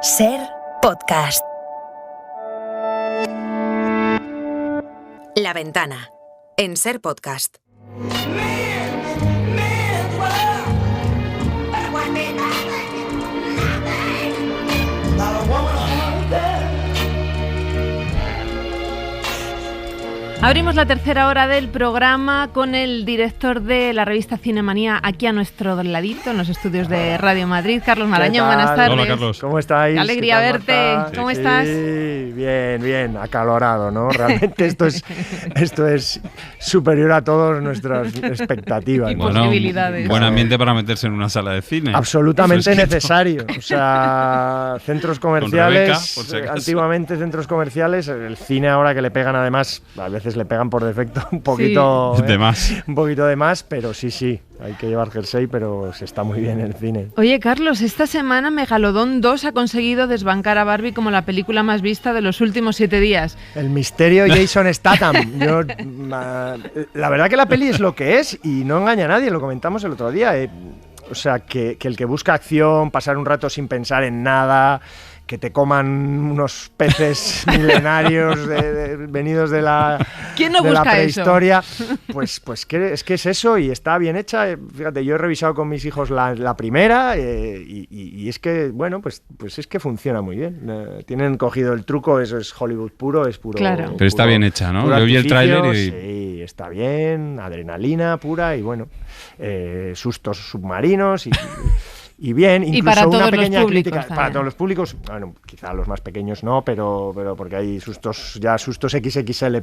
Ser Podcast. La Ventana, en Ser Podcast. Abrimos la tercera hora del programa con el director de la revista Cinemanía aquí a nuestro ladito, en los estudios de Radio Madrid, Carlos Marañón. Buenas tardes. Hola, Carlos. ¿Cómo estáis? Qué alegría verte. Marta? ¿Cómo estás? Sí, bien, acalorado, ¿no? Realmente esto es superior a todas nuestras expectativas. Y posibilidades. Buen ambiente para meterse en una sala de cine. Absolutamente necesario. O sea, centros comerciales, Rebeca, por si acaso. Antiguamente centros comerciales, el cine ahora que le pegan además, a veces le pegan por defecto un poquito, sí, de más. Un poquito de más, pero sí, hay que llevar jersey, pero se está muy bien el cine. Oye, Carlos, esta semana Megalodón 2 ha conseguido desbancar a Barbie como la película más vista de los últimos 7 días. El misterio Jason Statham. La verdad que la peli es lo que es y no engaña a nadie, lo comentamos el otro día. O sea, que el que busca acción, pasar un rato sin pensar en nada, que te coman unos peces milenarios venidos de la, ¿Quién no de la busca prehistoria, pues es que es eso y está bien hecha. Fíjate, yo he revisado con mis hijos la primera y es que, bueno, pues es que funciona muy bien. Tienen cogido el truco, eso es Hollywood puro, es puro. Claro. Pero está bien hecha, ¿no? Yo vi el tráiler y... Sí, está bien, adrenalina pura y bueno, sustos submarinos y bien, incluso y para una todos pequeña los públicos crítica para todos los públicos, bueno, quizá los más pequeños no, pero porque hay sustos XXL,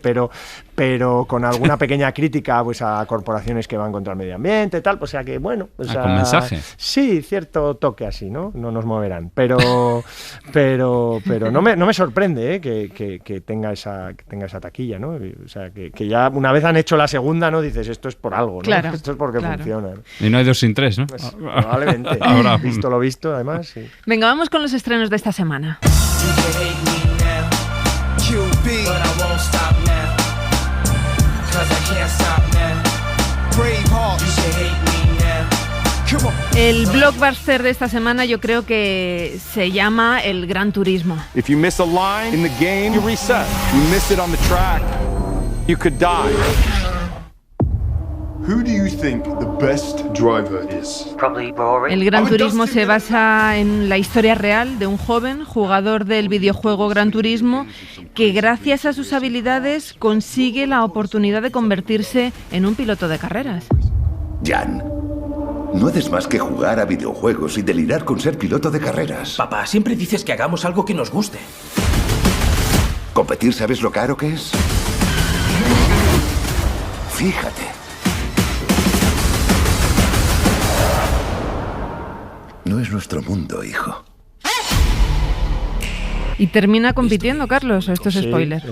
pero con alguna pequeña crítica pues a corporaciones que van contra el medio ambiente, tal, o sea que bueno, o sea, con mensaje. Sí, cierto toque así, ¿no? No nos moverán, pero no me sorprende que tenga esa taquilla, ¿no? O sea, que ya una vez han hecho la segunda, ¿no? Dices, esto es por algo, ¿no? Claro, Esto es porque funciona. Y no hay 2 sin 3, ¿no? Pues, probablemente. Ahora. Visto lo visto, además, sí. Venga, vamos con los estrenos de esta semana. El blockbuster de esta semana yo creo que se llama el Gran Turismo. If you miss a line in the game, you reset. You miss it on the track, you could die. Who do you think the best driver is? El Gran Turismo se basa en la historia real de un joven jugador del videojuego Gran Turismo que gracias a sus habilidades consigue la oportunidad de convertirse en un piloto de carreras. Jan, no haces más que jugar a videojuegos y delirar con ser piloto de carreras. Papá, siempre dices que hagamos algo que nos guste. ¿Competir sabes lo caro que es? Fíjate. No es nuestro mundo, hijo. Y termina compitiendo, Carlos, ¿o esto es Sí, spoiler?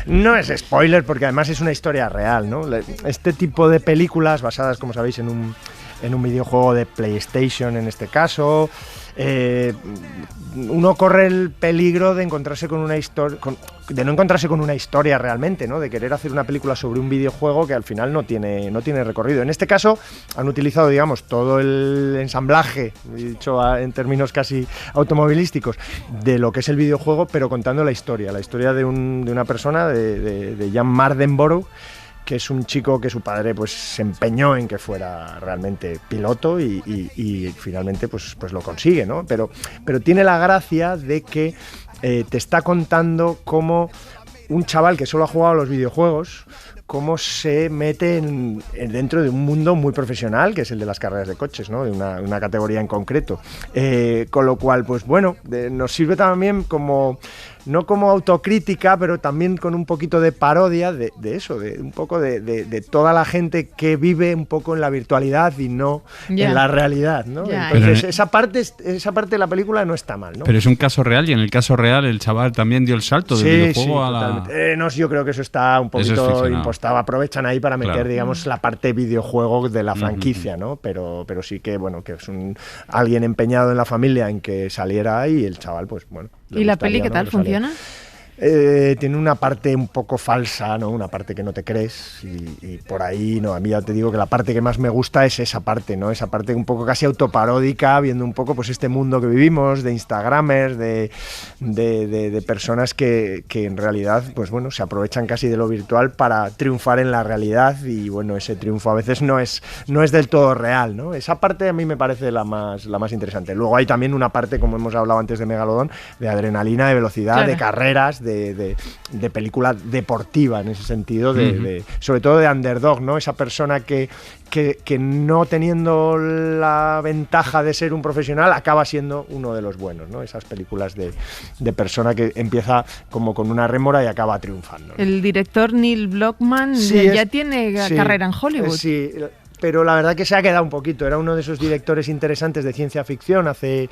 No es spoiler porque además es una historia real, ¿no? Este tipo de películas basadas, como sabéis, en un videojuego de PlayStation en este caso, uno corre el peligro de encontrarse con una historia, de no encontrarse con una historia realmente, ¿no? De querer hacer una película sobre un videojuego que al final no tiene recorrido. En este caso han utilizado, digamos, todo el ensamblaje, dicho en términos casi automovilísticos, de lo que es el videojuego, pero contando la historia de una persona, de Jan Mardenborough, que es un chico que su padre pues se empeñó en que fuera realmente piloto y finalmente pues lo consigue, ¿no? Pero tiene la gracia de que te está contando cómo un chaval que solo ha jugado a los videojuegos, cómo se mete dentro de un mundo muy profesional, que es el de las carreras de coches, ¿no? De una categoría en concreto. Con lo cual, pues bueno, nos sirve también como... No como autocrítica, pero también con un poquito de parodia de eso, de un poco de toda la gente que vive un poco en la virtualidad y no en la realidad, ¿no? Entonces esa parte de la película no está mal, ¿no? Pero es un caso real y en el caso real el chaval también dio el salto del videojuego a la... No, yo creo que eso está un poquito impostado. Aprovechan ahí para meter, digamos, la parte videojuego de la franquicia, ¿no? Pero sí que, bueno, que es alguien empeñado en la familia en que saliera y el chaval, pues bueno. ¿Y la peli qué tal? ¿Funciona? Tiene una parte un poco falsa, ¿no? Una parte que no te crees y por ahí, no, a mí ya te digo que la parte que más me gusta es esa parte, ¿no? Esa parte un poco casi autoparódica, viendo un poco pues este mundo que vivimos, de instagramers, de personas que en realidad, pues bueno, se aprovechan casi de lo virtual para triunfar en la realidad y bueno, ese triunfo a veces no es del todo real, ¿no? Esa parte a mí me parece la más interesante. Luego hay también una parte, como hemos hablado antes de Megalodón, de adrenalina, de velocidad, claro, de carreras, de película deportiva en ese sentido, sobre todo de underdog, ¿no? Esa persona que no teniendo la ventaja de ser un profesional acaba siendo uno de los buenos, ¿no? Esas películas de persona que empieza como con una rémora y acaba triunfando, ¿no? El director Neil Blomkamp ya tiene carrera en Hollywood. Sí, pero la verdad que se ha quedado un poquito. Era uno de esos directores interesantes de ciencia ficción hace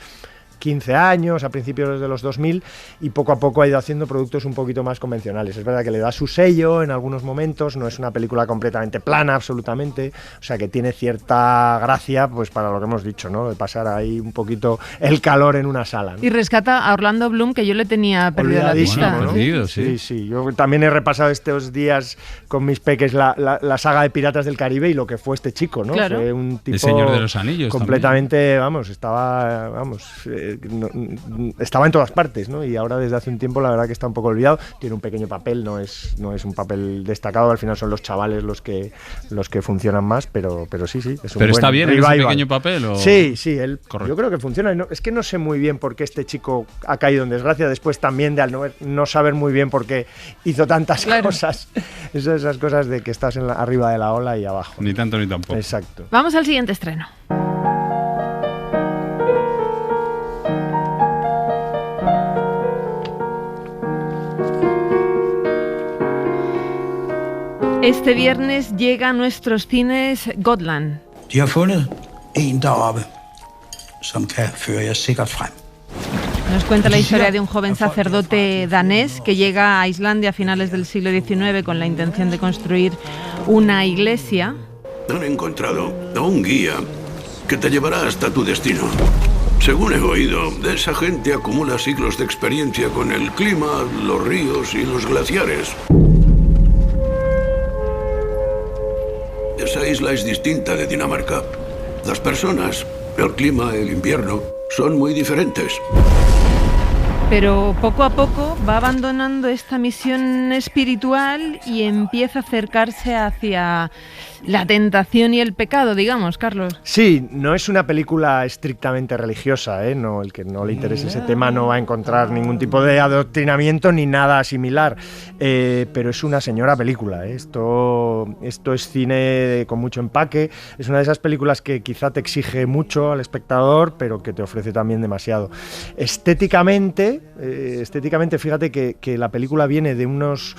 15 años, a principios de los 2000, y poco a poco ha ido haciendo productos un poquito más convencionales. Es verdad que le da su sello en algunos momentos, no es una película completamente plana, absolutamente, o sea que tiene cierta gracia, pues para lo que hemos dicho, ¿no? De pasar ahí un poquito el calor en una sala, ¿no? Y rescata a Orlando Bloom, que yo le tenía perdido la vista. Bueno, perdido, sí. Sí, yo también he repasado estos días con mis peques la saga de Piratas del Caribe y lo que fue este chico, ¿no? Claro. Fue un tipo El Señor de los Anillos completamente, estaba en todas partes, ¿no? Y ahora desde hace un tiempo la verdad que está un poco olvidado. Tiene un pequeño papel, no es un papel destacado, al final son los chavales los que funcionan más, pero sí, es un ¿Pero buen está bien revival. en ese pequeño papel? ¿O? Sí, yo creo que funciona. Es que no sé muy bien por qué este chico ha caído en desgracia, después también de al no saber muy bien por qué hizo tantas cosas. Esas cosas de que estás arriba de la ola y abajo. Ni tanto ni tampoco. Exacto. Vamos al siguiente estreno. Este viernes llega a nuestros cines Gotland. De har fundet en deroppe, som kan føre jer sikkert frem. Nos cuenta la historia de un joven sacerdote danés que llega a Islandia a finales del siglo XIX con la intención de construir una iglesia. Han encontrado a un guía que te llevará hasta tu destino. Según he oído, esa gente acumula siglos de experiencia con el clima, los ríos y los glaciares. Esa isla es distinta de Dinamarca. Las personas, el clima, el invierno, son muy diferentes. Pero poco a poco va abandonando esta misión espiritual y empieza a acercarse hacia la tentación y el pecado, digamos, Carlos. Sí, no es una película estrictamente religiosa, ¿eh? No, el que no le interese ese tema no va a encontrar ningún tipo de adoctrinamiento ni nada similar, pero es una señora película, ¿eh? Esto es cine con mucho empaque, es una de esas películas que quizá te exige mucho al espectador, pero que te ofrece también demasiado. Estéticamente, fíjate que la película viene de unas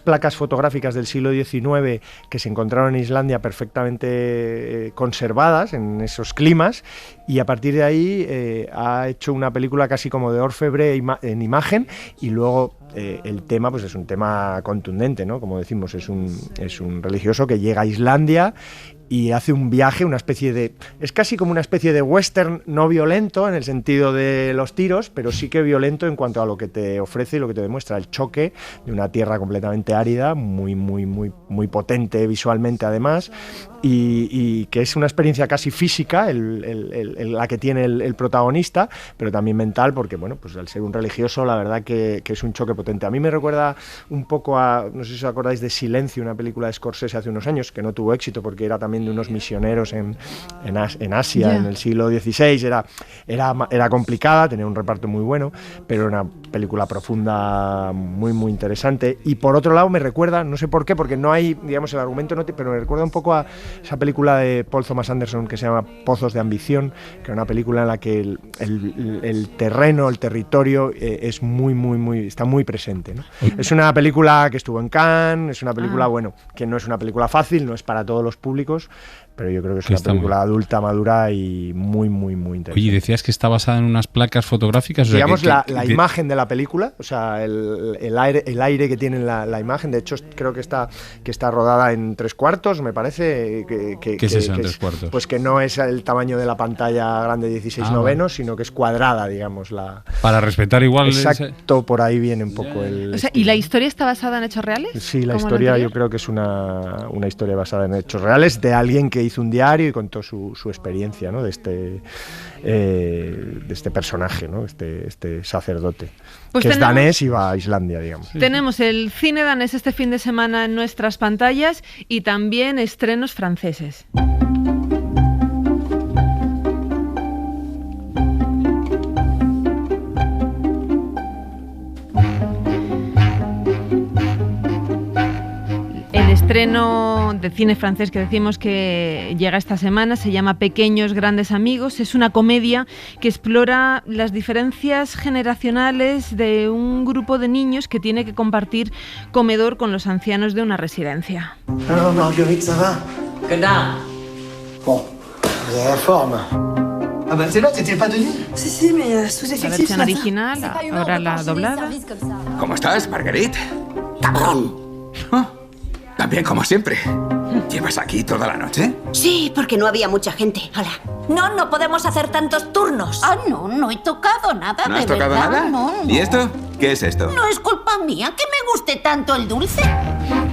placas fotográficas del siglo XIX que se encontraron en Islandia perfectamente conservadas en esos climas, y a partir de ahí ha hecho una película casi como de orfebre en imagen, y luego el tema pues es un tema contundente, ¿no? Como decimos, es un religioso que llega a Islandia y hace un viaje, es casi como una especie de western no violento en el sentido de los tiros, pero sí que violento en cuanto a lo que te ofrece y lo que te demuestra, el choque de una tierra completamente árida, muy, muy, muy, muy potente visualmente además, y que es una experiencia casi física la que tiene el protagonista, pero también mental, porque bueno, pues al ser un religioso la verdad que es un choque potente. A mí me recuerda un poco no sé si os acordáis de Silencio, una película de Scorsese hace unos años, que no tuvo éxito porque era también de unos misioneros en Asia, en el siglo XVI, era complicada, tenía un reparto muy bueno, pero era una película profunda, muy muy interesante. Y por otro lado me recuerda, no sé por qué, porque no hay, digamos, el argumento pero me recuerda un poco a esa película de Paul Thomas Anderson que se llama Pozos de Ambición, que era una película en la que el terreno, el territorio es está muy presente, ¿no? Es una película que estuvo en Cannes, es una película, bueno, que no es una película fácil, no es para todos los públicos, pero yo creo que es una película adulta, madura y muy, muy, muy interesante. Oye, decías que está basada en unas placas fotográficas. Digamos, la imagen de la película, o sea, el aire que tiene la imagen, de hecho creo que está rodada en 3/4, me parece. ¿Qué es eso en 3/4? Pues que no es el tamaño de la pantalla grande 16:9, sino que es cuadrada, digamos. Para respetar igual. Exacto, por ahí viene un poco el... O sea, ¿y la historia está basada en hechos reales? Sí, la historia yo creo que es una historia basada en hechos reales de alguien que hizo un diario y contó su experiencia, ¿no? de este personaje, ¿no? este sacerdote, pues que es danés y va a Islandia, digamos. Tenemos el cine danés este fin de semana en nuestras pantallas y también estrenos franceses. El estreno de cine francés que decimos que llega esta semana se llama Pequeños Grandes Amigos. Es una comedia que explora las diferencias generacionales de un grupo de niños que tiene que compartir comedor con los ancianos de una residencia. Alors, Marguerite, ça va? Que dalle. Bon, vous avez la forme. Ah ben c'est là, t'étais pas tenu? Sí, sí, mais sous-effectif. La versión original, ahora la doblada. ¿Cómo estás, Marguerite? ¡Cabrón! ¿Oh? También como siempre. ¿Llevas aquí toda la noche? Sí, porque no había mucha gente. Hola. No podemos hacer tantos turnos. Ah, no he tocado nada, ¿No has tocado nada? No. ¿Y esto? ¿Qué es esto? No es culpa mía que me guste tanto el dulce.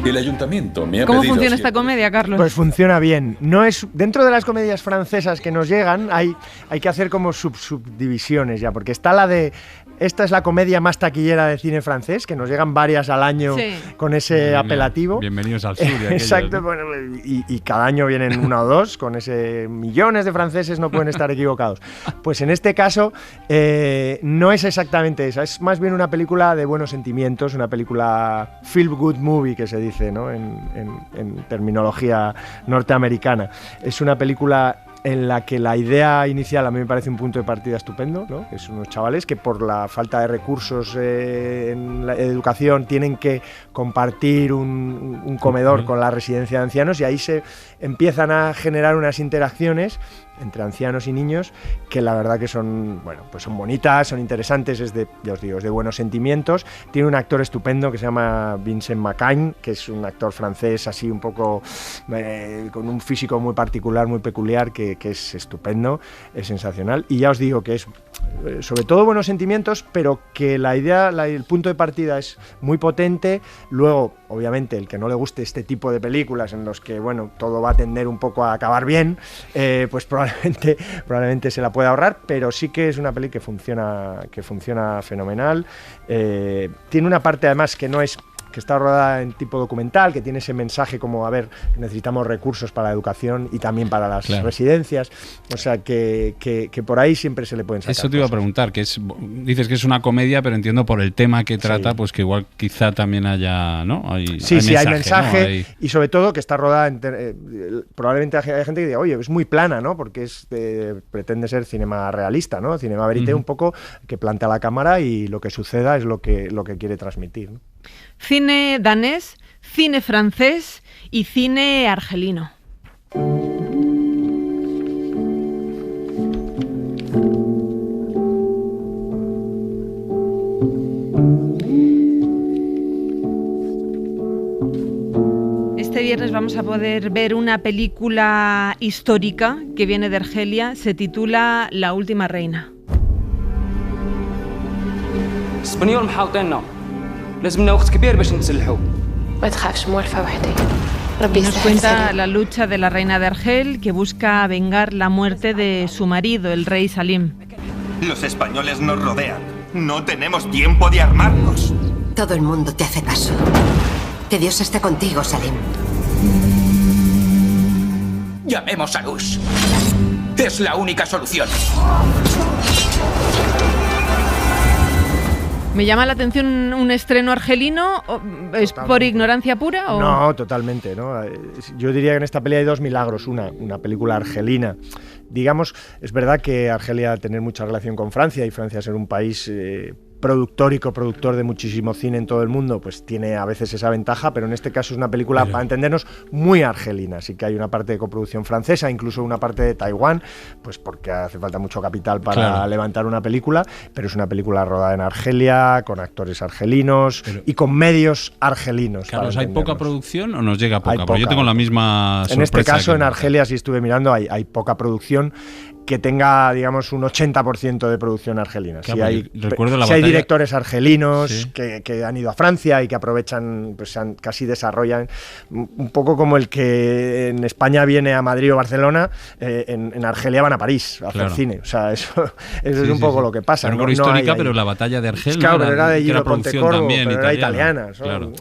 El ayuntamiento me ha ¿Cómo pedido funciona esta comedia, Carlos? Pues funciona bien. No es dentro de las comedias francesas que nos llegan, hay que hacer como subdivisiones ya, porque está la de... Esta es la comedia más taquillera de cine francés, que nos llegan varias al año con ese apelativo. Bienvenidos al sur. Exacto, bueno, y cada año vienen una o dos, con ese millones de franceses no pueden estar equivocados. Pues en este caso no es exactamente esa, es más bien una película de buenos sentimientos, una película feel good movie que se dice, ¿no? en terminología norteamericana. Es una película en la que la idea inicial a mí me parece un punto de partida estupendo, ¿no? Es unos chavales que por la falta de recursos en la educación tienen que compartir un comedor con la residencia de ancianos y ahí se empiezan a generar unas interacciones entre ancianos y niños que la verdad que son, bueno, pues son bonitas, son interesantes, ya os digo, es de buenos sentimientos. Tiene un actor estupendo que se llama Vincent Macaigne, que es un actor francés así un poco con un físico muy particular, muy peculiar, que es estupendo, es sensacional. Y ya os digo que es sobre todo buenos sentimientos, pero que la idea, el punto de partida es muy potente. Luego, obviamente, el que no le guste este tipo de películas en los que, bueno, todo va a tender un poco a acabar bien, pues probablemente se la pueda ahorrar, pero sí que es una peli que funciona fenomenal. Tiene una parte además que está rodada en tipo documental, que tiene ese mensaje como, a ver, necesitamos recursos para la educación y también para las residencias, o sea que por ahí siempre se le pueden sacar Eso te iba a preguntar, que dices que es una comedia, pero entiendo por el tema que trata, pues que igual quizá también haya, ¿no? Hay mensaje, ¿no? Y sobre todo que está rodada, probablemente hay gente que diga, oye, es muy plana, ¿no? Porque pretende ser cinema realista, ¿no? Cinema verité, un poco que plantea la cámara y lo que suceda es lo que quiere transmitir, ¿no? Cine danés, cine francés y cine argelino. Este viernes vamos a poder ver una película histórica que viene de Argelia, se titula La última reina. Y nos cuenta la lucha de la reina de Argel que busca vengar la muerte de su marido, el rey Salim. Los españoles nos rodean. No tenemos tiempo de armarnos. Todo el mundo te hace caso. Que Dios esté contigo, Salim. Llamemos a Luz. Es la única solución. ¿Me llama la atención un estreno argelino? ¿Es por ignorancia pura? ¿O? No, totalmente, ¿no? Yo diría que en esta peli hay dos milagros. Una película argelina. Digamos, es verdad que Argelia tener mucha relación con Francia y Francia ser un país productor y coproductor de muchísimo cine en todo el mundo, pues tiene a veces esa ventaja, pero en este caso es una película, para entendernos, muy argelina. Así que hay una parte de coproducción francesa, incluso una parte de Taiwán, pues porque hace falta mucho capital para levantar una película, pero es una película rodada en Argelia, con actores argelinos y con medios argelinos. Carlos, ¿hay poca producción o nos llega poca? Porque yo tengo la misma sorpresa. En este caso, en Argelia, si estuve mirando, hay poca producción que tenga, digamos, un 80% de producción argelina. Claro, si hay directores argelinos que han ido a Francia y que aprovechan, pues casi desarrollan, un poco como el que en España viene a Madrid o Barcelona, en Argelia van a París a hacer cine. O sea, eso es un poco lo que pasa. Pero histórica, pero la batalla de Argel pero era de Gino Pontecorvo, pero era italiana.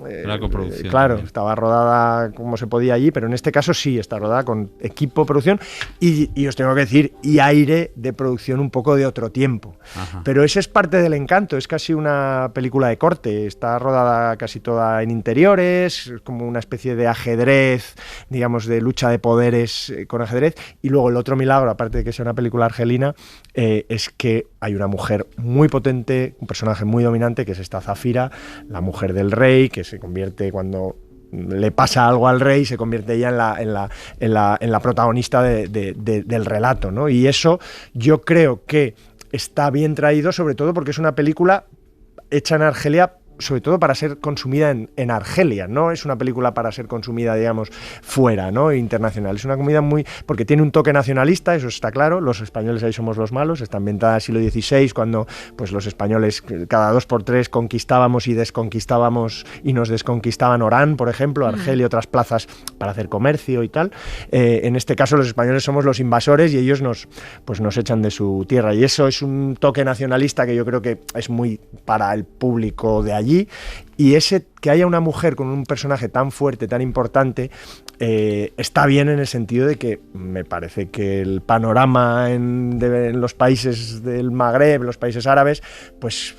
Era coproducción. Claro, estaba rodada como se podía allí, pero en este caso sí, está rodada con equipo de producción y os tengo que decir, y aire de producción un poco de otro tiempo. Ajá. Pero ese es parte del encanto, es casi una película de corte, está rodada casi toda en interiores, es como una especie de ajedrez, digamos, de lucha de poderes con ajedrez, y luego el otro milagro, aparte de que sea una película argelina, es que hay una mujer muy potente, un personaje muy dominante, que es esta Zafira, la mujer del rey, que se convierte cuando le pasa algo al rey, se convierte ella en la protagonista del relato, ¿no? Y eso yo creo que está bien traído, sobre todo porque es una película hecha en Argelia, sobre todo para ser consumida en Argelia, no es una película para ser consumida, digamos, fuera, ¿no? Internacional. Es una comida porque tiene un toque nacionalista, eso está claro, los españoles ahí somos los malos, está ambientada en el siglo XVI, cuando pues los españoles cada 2 por 3 conquistábamos y desconquistábamos y nos desconquistaban Orán, por ejemplo, Argelia y otras plazas para hacer comercio y tal. En este caso los españoles somos los invasores y ellos nos echan de su tierra, y eso es un toque nacionalista que yo creo que es muy para el público de allí, y ese que haya una mujer con un personaje tan fuerte, tan importante, está bien en el sentido de que me parece que el panorama en los países del Magreb, los países árabes, pues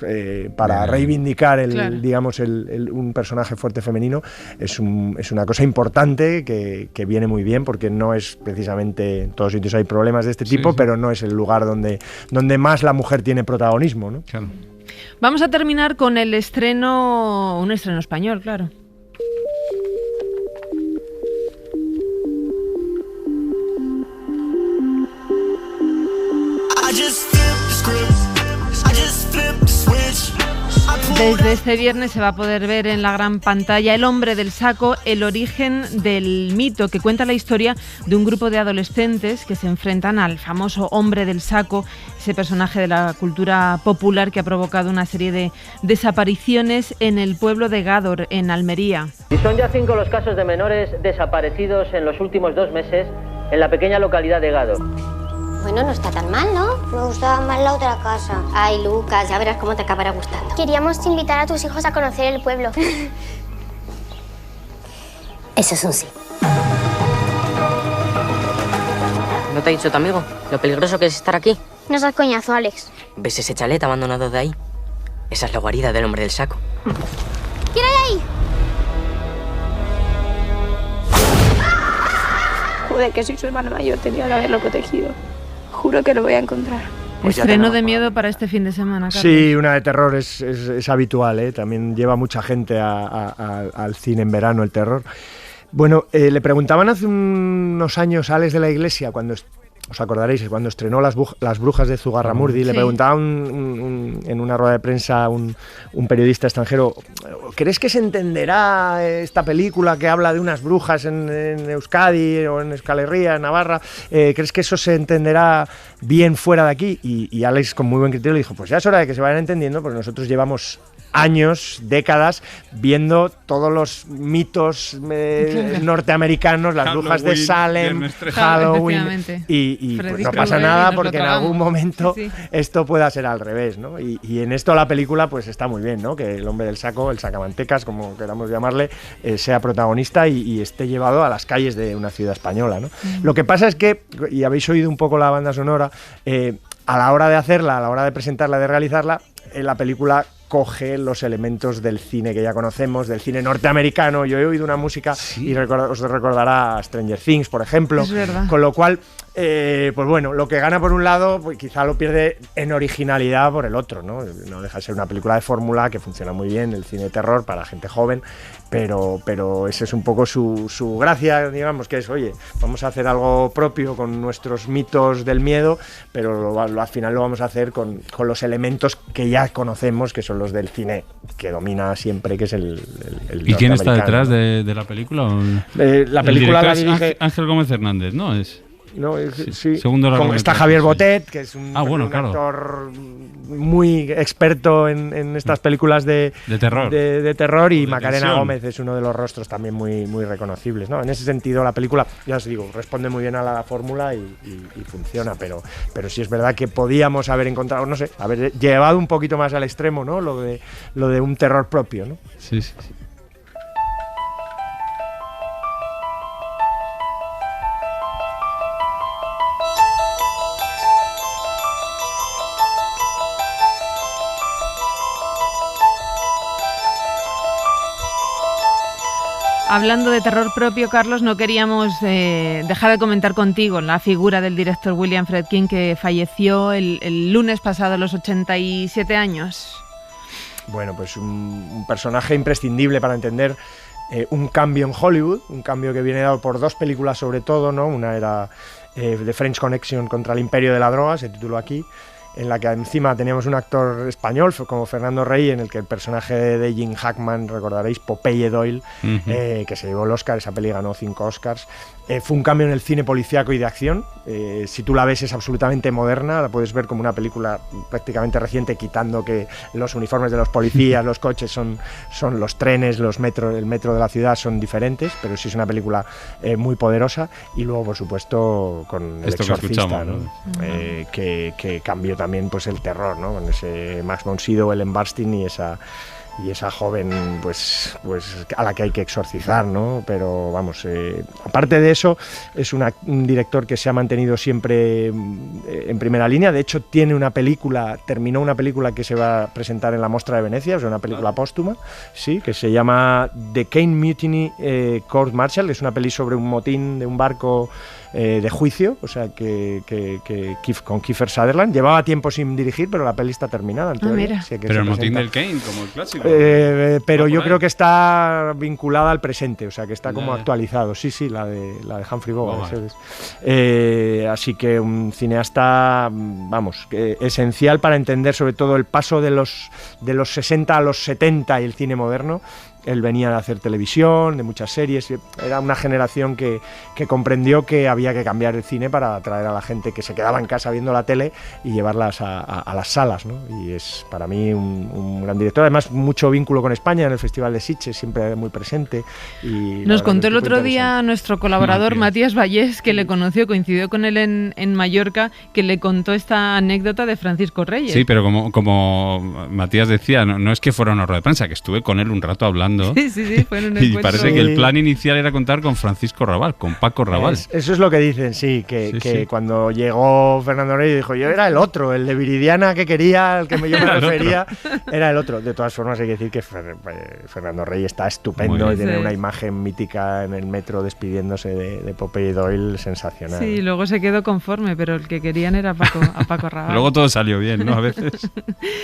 para reivindicar digamos un personaje fuerte femenino es una cosa importante que viene muy bien, porque no es precisamente, en todos sitios hay problemas de este tipo, pero no es el lugar donde más la mujer tiene protagonismo, ¿no? Claro. Vamos a terminar con un estreno español, claro. Desde este viernes se va a poder ver en la gran pantalla El hombre del saco, el origen del mito, que cuenta la historia de un grupo de adolescentes que se enfrentan al famoso hombre del saco, ese personaje de la cultura popular que ha provocado una serie de desapariciones en el pueblo de Gádor, en Almería. Y son ya 5 los casos de menores desaparecidos en los últimos 2 meses en la pequeña localidad de Gádor. Bueno, no está tan mal, ¿no? Me gustaba más la otra casa. Ay, Lucas, ya verás cómo te acabará gustando. Queríamos invitar a tus hijos a conocer el pueblo. Eso es un sí. ¿No te ha dicho tu amigo lo peligroso que es estar aquí? No seas coñazo, Alex. ¿Ves ese chalet abandonado de ahí? Esa es la guarida del hombre del saco. ¿Quién hay ahí? Joder, que soy su hermano mayor, tenía que haberlo protegido. Juro que lo voy a encontrar. Pues estreno de miedo para este fin de semana, Carlos. Sí, una de terror es habitual, ¿eh? También lleva mucha gente al cine en verano, el terror. Bueno, le preguntaban hace unos años a Alex de la Iglesia, cuando os acordaréis, cuando estrenó Las brujas de Zugarramurdi, le preguntaba en una rueda de prensa un periodista extranjero: ¿crees que se entenderá esta película que habla de unas brujas en Euskadi o en Euskal Herria, en Navarra? ¿Crees que eso se entenderá bien fuera de aquí? Y Alex, con muy buen criterio, le dijo: pues ya es hora de que se vayan entendiendo, porque nosotros llevamos años, décadas, viendo todos los mitos norteamericanos, las brujas de Salem, Halloween, y pues no pasa nada, porque en algún momento esto pueda ser al revés, ¿no? Y en esto la película pues está muy bien, ¿no? Que el hombre del saco, el sacamantecas, como queramos llamarle, sea protagonista y esté llevado a las calles de una ciudad española, ¿no? Lo que pasa es que, y habéis oído un poco la banda sonora, a la hora de hacerla, a la hora de presentarla, de realizarla, la película coge los elementos del cine que ya conocemos, del cine norteamericano. Yo he oído una música y os recordará Stranger Things, por ejemplo. Es verdad. Con lo cual, pues bueno, lo que gana por un lado, pues quizá lo pierde en originalidad por el otro, ¿no? No deja de ser una película de fórmula que funciona muy bien, el cine de terror para gente joven, pero ese es un poco su gracia, digamos, que es, oye, vamos a hacer algo propio con nuestros mitos del miedo, pero al final lo vamos a hacer con los elementos que ya conocemos, que son los del cine que domina siempre, que es el ¿Y quién está detrás de la película? La película la dirige Ángel Gómez Hernández, ¿no? No, sí. Segundo está Javier Botet, que es un claro. actor muy experto en estas películas de terror y Macarena Gómez es uno de los rostros también muy, muy reconocibles, ¿no? En ese sentido la película, ya os digo, responde muy bien a la fórmula y funciona, pero sí es verdad que podíamos haber encontrado, no sé, haber llevado un poquito más al extremo, ¿no? Lo de un terror propio, ¿no? Sí. Hablando de terror propio, Carlos, no queríamos dejar de comentar contigo la figura del director William Friedkin, que falleció el lunes pasado a los 87 años. Bueno, pues un personaje imprescindible para entender un cambio en Hollywood, un cambio que viene dado por dos películas sobre todo, ¿no? Una era The French Connection contra el Imperio de la Droga, se tituló aquí, en la que encima teníamos un actor español como Fernando Rey, en el que el personaje de Gene Hackman, recordaréis, Popeye Doyle, que se llevó el Oscar, esa peli ganó 5 Oscars. Fue un cambio en el cine policíaco y de acción. Si tú la ves es absolutamente moderna, la puedes ver como una película prácticamente reciente, quitando que los uniformes de los policías, los coches son los trenes, el metro de la ciudad son diferentes, pero sí es una película muy poderosa. Y luego, por supuesto, con El Exorcista, ¿no? Que cambió también pues el terror, ¿no? Con ese Max von Sydow, Ellen Burstyn y esa joven pues a la que hay que exorcizar, ¿no? Pero vamos, aparte de eso, es un director que se ha mantenido siempre en primera línea. De hecho, terminó una película que se va a presentar en la Mostra de Venecia, o sea, una película póstuma, sí, que se llama The Caine Mutiny Court Martial, que es una peli sobre un motín de un barco de juicio, o sea, con Kiefer Sutherland. Llevaba tiempo sin dirigir, pero la peli está terminada. Mira. Pero el motín del Caine, como el clásico. Pero yo creo que está vinculada al presente, o sea, que está como actualizado. Sí, la de Humphrey Bogart. Así que un cineasta, vamos, esencial para entender sobre todo el paso de los 60 a los 70 y el cine moderno. Él venía de hacer televisión, de muchas series, era una generación que comprendió que había que cambiar el cine para atraer a la gente que se quedaba en casa viendo la tele y llevarlas a las salas, ¿no? Y es para mí un gran director, además mucho vínculo con España en el Festival de Sitges, siempre muy presente. Y nos contó el otro día nuestro colaborador Matías Vallés, que le conoció, coincidió con él en Mallorca, que le contó esta anécdota de Francisco Reyes. Sí, pero como Matías decía, no es que fuera una rueda de prensa, que estuve con él un rato hablando. Sí, fue en un y parece que el plan inicial era contar con Francisco Rabal, con Paco Rabal. Eso es lo que dicen, que cuando llegó Fernando Rey dijo, yo era el otro, el de Viridiana que quería, al que yo me refería, era el otro. De todas formas hay que decir que Fernando Rey está estupendo y tiene una imagen mítica en el metro despidiéndose de Popeye Doyle sensacional. Sí, luego se quedó conforme, pero el que querían era a Paco Rabal. Luego todo salió bien, ¿no? A veces.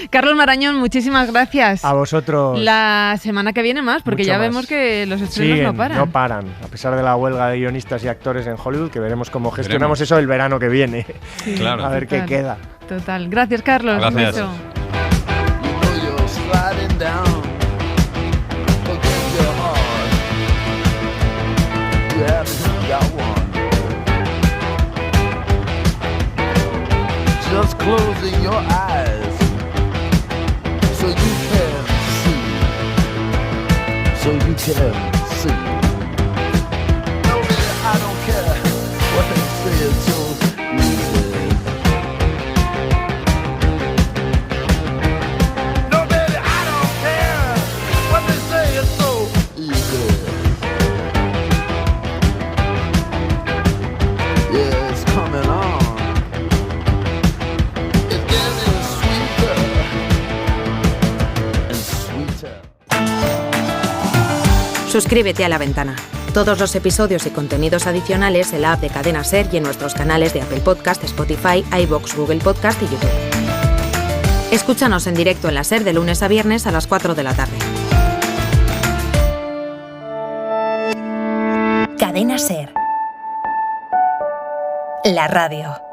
Carlos Marañón, muchísimas gracias. A vosotros. La semana que viene más, porque ya vemos que los estrenos no paran, a pesar de la huelga de guionistas y actores en Hollywood, que veremos cómo gestionamos eso el verano que viene. Sí, claro. A ver qué queda. Total. Gracias, Carlos. Gracias. Un beso. Just closing your eyes so you can see. No, baby, I don't care what they say, it's so easy. No, baby, I don't care what they say, it's so easy. Yeah, it's coming on. It's getting sweeter Suscríbete a La Ventana. Todos los episodios y contenidos adicionales en la app de Cadena SER y en nuestros canales de Apple Podcast, Spotify, iVoox, Google Podcast y YouTube. Escúchanos en directo en la SER de lunes a viernes a las 4 de la tarde. Cadena SER. La radio.